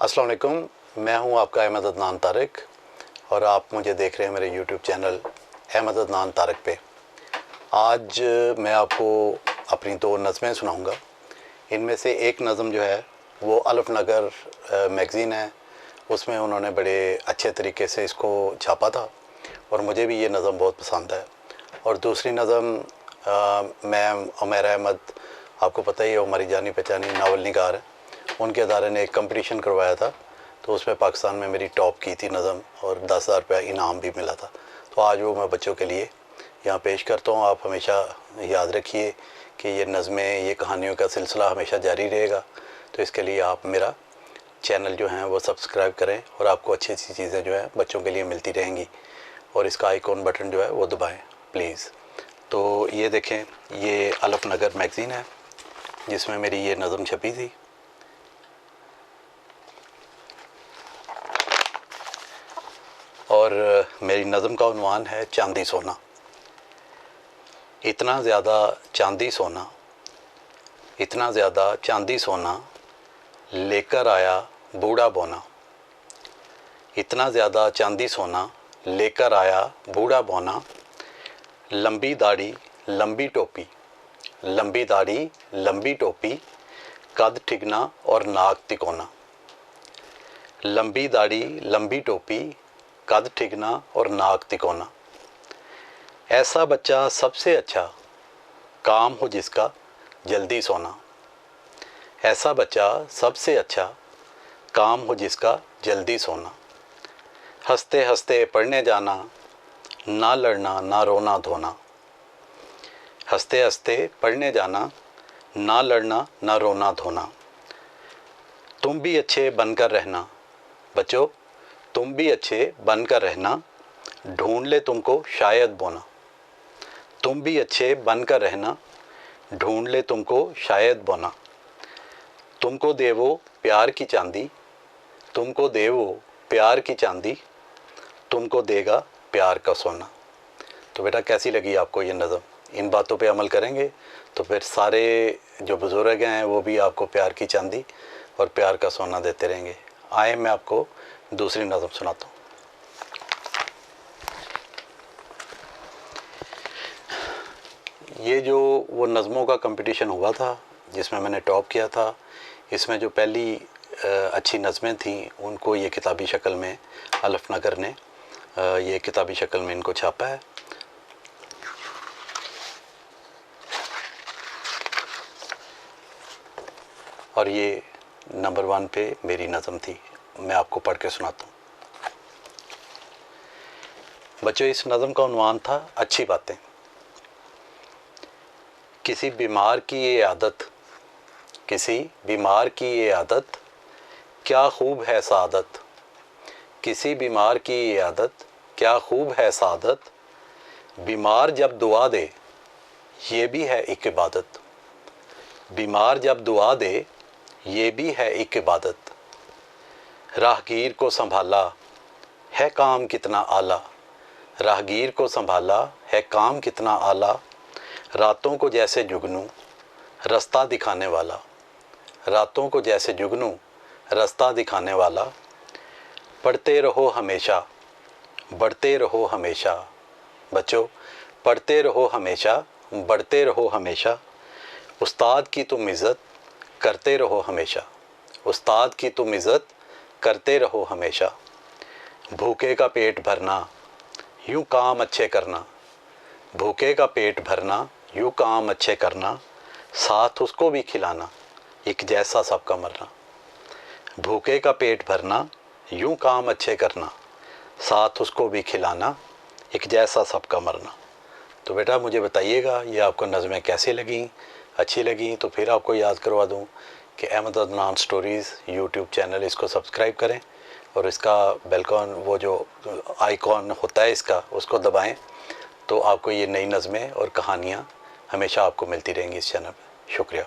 अस्सलाम वालेकुम, मैं हूं आपका अहमद अदनान तारिक और आप मुझे देख रहे हैं मेरे यूट्यूब चैनल अहमद अदनान तारिक पे। आज मैं आपको अपनी दो नज़में सुनाऊंगा। इनमें से एक नज़म जो है वो अलफ नगर मैगज़ीन है, उसमें उन्होंने बड़े अच्छे तरीके से इसको छापा था और मुझे भी ये नज़म बहुत पसंद है। और दूसरी नज़म मैं उमैर अहमद, आपको पता ही है, हमारी जानी पहचानी नावल निगार है, उनके अदारे ने एक कंपटीशन करवाया था तो उसमें पाकिस्तान में मेरी टॉप की थी नज़म और 10,000 रुपया इनाम भी मिला था। तो आज वो मैं बच्चों के लिए यहाँ पेश करता हूँ। आप हमेशा याद रखिए कि ये नज़में, ये कहानियों का सिलसिला हमेशा जारी रहेगा। तो इसके लिए आप मेरा चैनल जो है वो सब्सक्राइब करें और आपको अच्छी अच्छी चीज़ें जो है बच्चों के लिए मिलती रहेंगी। और इसका आइकॉन बटन जो है वो दबाएँ प्लीज़। तो ये देखें, ये अलफ नगर मैगज़ीन है जिसमें मेरी ये नज़म छपी थी। और मेरी नज़म का उन्वान है चांदी सोना। इतना ज़्यादा चांदी सोना, इतना ज़्यादा चांदी सोना लेकर आया बूढ़ा बोना। इतना ज़्यादा चांदी सोना लेकर आया बूढ़ा बोना। लंबी दाढ़ी लंबी टोपी, लंबी दाढ़ी लंबी टोपी, कद ठिगना और नाक तिकोना। लंबी दाढ़ी लंबी टोपी, कद ठिगना और नाक तिकोना। ऐसा बच्चा सबसे अच्छा, काम हो जिसका जल्दी सोना। ऐसा बच्चा सबसे अच्छा, काम हो जिसका जल्दी सोना। हंसते हंसते पढ़ने जाना, ना लड़ना ना रोना धोना। हंसते हंसते पढ़ने जाना, ना लड़ना ना रोना धोना। तुम भी अच्छे बनकर रहना बच्चों, तुम भी अच्छे बनकर रहना, ढूंढ ले तुमको शायद बोना। तुम भी अच्छे बनकर रहना, ढूंढ ले तुमको शायद बोना। तुमको दे वो प्यार की चांदी, तुमको दे वो प्यार की चांदी, तुमको देगा प्यार का सोना। तो बेटा कैसी लगी आपको ये नज़म? इन बातों पे अमल करेंगे तो फिर सारे जो बुज़ुर्ग हैं वो भी आपको प्यार की चांदी और प्यार का सोना देते रहेंगे। आए मैं आपको दूसरी नज़म सुनाता हूँ। ये जो वो नज़मों का कंपटीशन हुआ था जिसमें मैंने टॉप किया था, इसमें जो पहली अच्छी नज़में थी उनको ये किताबी शक्ल में अलफ नगर ने ये किताबी शक्ल में इनको छापा है। और ये नंबर 1 पे मेरी नज़म थी, मैं आपको पढ़ के सुनाता हूँ। बच्चों, इस नज़म का उन्वान था अच्छी बातें। किसी बीमार की ये आदत, किसी बीमार की ये आदत, क्या खूब है सादत। किसी बीमार की ये आदत, क्या खूब है सादत। बीमार जब दुआ दे, ये भी है एक इबादत। बीमार जब दुआ दे, ये भी है एक इबादत। राहगीर को संभाला है काम कितना आला। राहगीर को संभाला है काम कितना आला। रातों को जैसे जुगनू रास्ता दिखाने वाला। रातों को जैसे जुगनू रास्ता दिखाने वाला। पढ़ते रहो हमेशा, बढ़ते रहो हमेशा। बच्चों, पढ़ते रहो हमेशा, बढ़ते रहो हमेशा। उस्ताद की तुम इज़्ज़त करते रहो हमेशा। उस्ताद की तुम इज़्ज़त करते रहो हमेशा। भूखे का पेट भरना, यूँ काम अच्छे करना। भूखे का पेट भरना, यूँ काम अच्छे करना। साथ उसको भी खिलाना, एक जैसा सबका मरना। भूखे का पेट भरना, यूँ काम अच्छे करना। साथ उसको भी खिलाना, एक जैसा सबका मरना। तो बेटा मुझे बताइएगा ये आपको नज़में कैसी लगी? अच्छी लगी तो फिर आपको याद करवा दूँ कि Ahmed Adnan stories YouTube channel, इसको सब्सक्राइब करें और इसका बेलकॉन, वो जो आइकॉन होता है इसका, उसको दबाएं तो आपको ये नई नज़में और कहानियाँ हमेशा आपको मिलती रहेंगी इस चैनल पर। शुक्रिया।